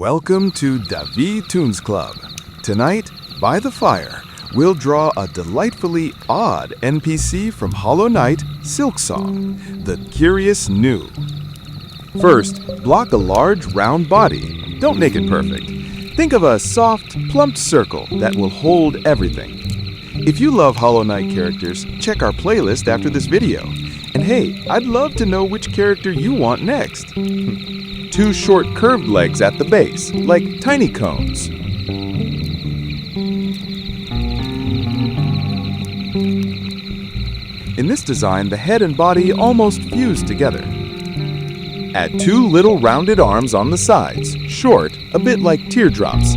Welcome to Davi Toons Club. Tonight, by the fire, we'll draw a delightfully odd NPC from Knight Silksong, the curious Nuu. First, block a large round body. Don't make it perfect. Think of a soft, plumped circle that will hold everything. If you love Knight characters, check our playlist after this video. And hey, I'd love to know which character you want next. 2 short curved legs at the base, like tiny cones. In this design, the head and body almost fuse together. Add 2 little rounded arms on the sides, short, a bit like teardrops.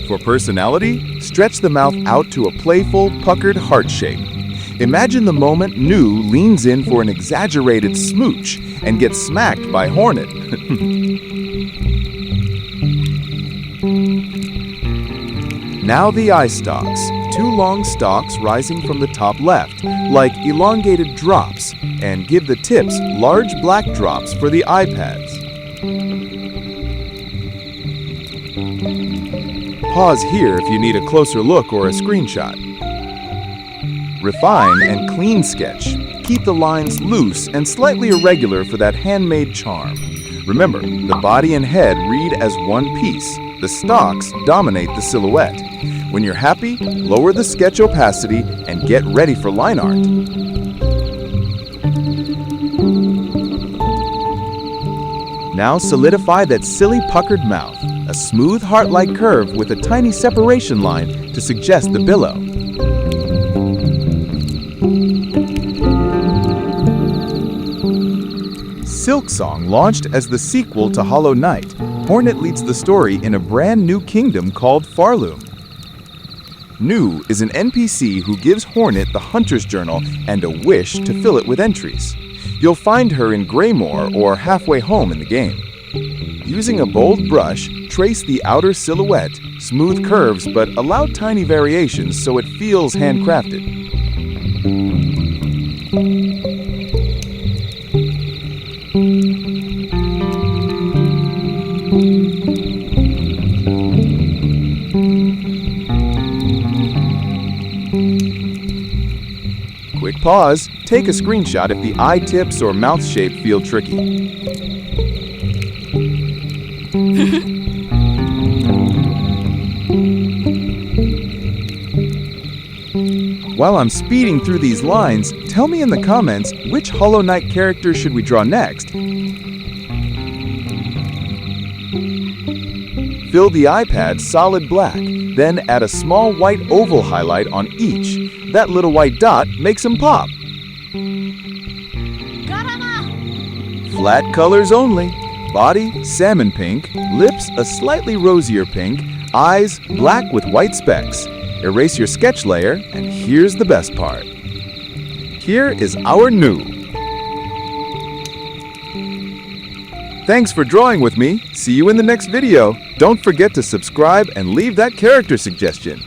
For personality, stretch the mouth out to a playful, puckered heart shape. Imagine the moment Nuu leans in for an exaggerated smooch and gets smacked by Hornet. Now the eye stalks, 2 long stalks rising from the top left, like elongated drops, and give the tips large black drops for the eye pads. Pause here if you need a closer look or a screenshot. Refine and clean sketch. Keep the lines loose and slightly irregular for that handmade charm. Remember, the body and head read as one piece. The stalks dominate the silhouette. When you're happy, lower the sketch opacity and get ready for line art. Now solidify that silly puckered mouth, a smooth heart-like curve with a tiny separation line to suggest the billow. Silksong launched as the sequel to Knight. Hornet leads the story in a brand new kingdom called Farloom. Nuu is an NPC who gives Hornet the Hunter's Journal and a wish to fill it with entries. You'll find her in Greymoor or halfway home in the game. Using a bold brush, trace the outer silhouette, smooth curves but allow tiny variations so it feels handcrafted. Quick pause, take a screenshot if the eye tips or mouth shape feel tricky. While I'm speeding through these lines, tell me in the comments which Knight character should we draw next. Fill the eye pad solid black, then add a small white oval highlight on each. That little white dot makes them pop. Flat colors only. Body, salmon pink. Lips, a slightly rosier pink. Eyes, black with white specks. Erase your sketch layer, and here's the best part. Here is our Nuu. Thanks for drawing with me. See you in the next video. Don't forget to subscribe and leave that character suggestion.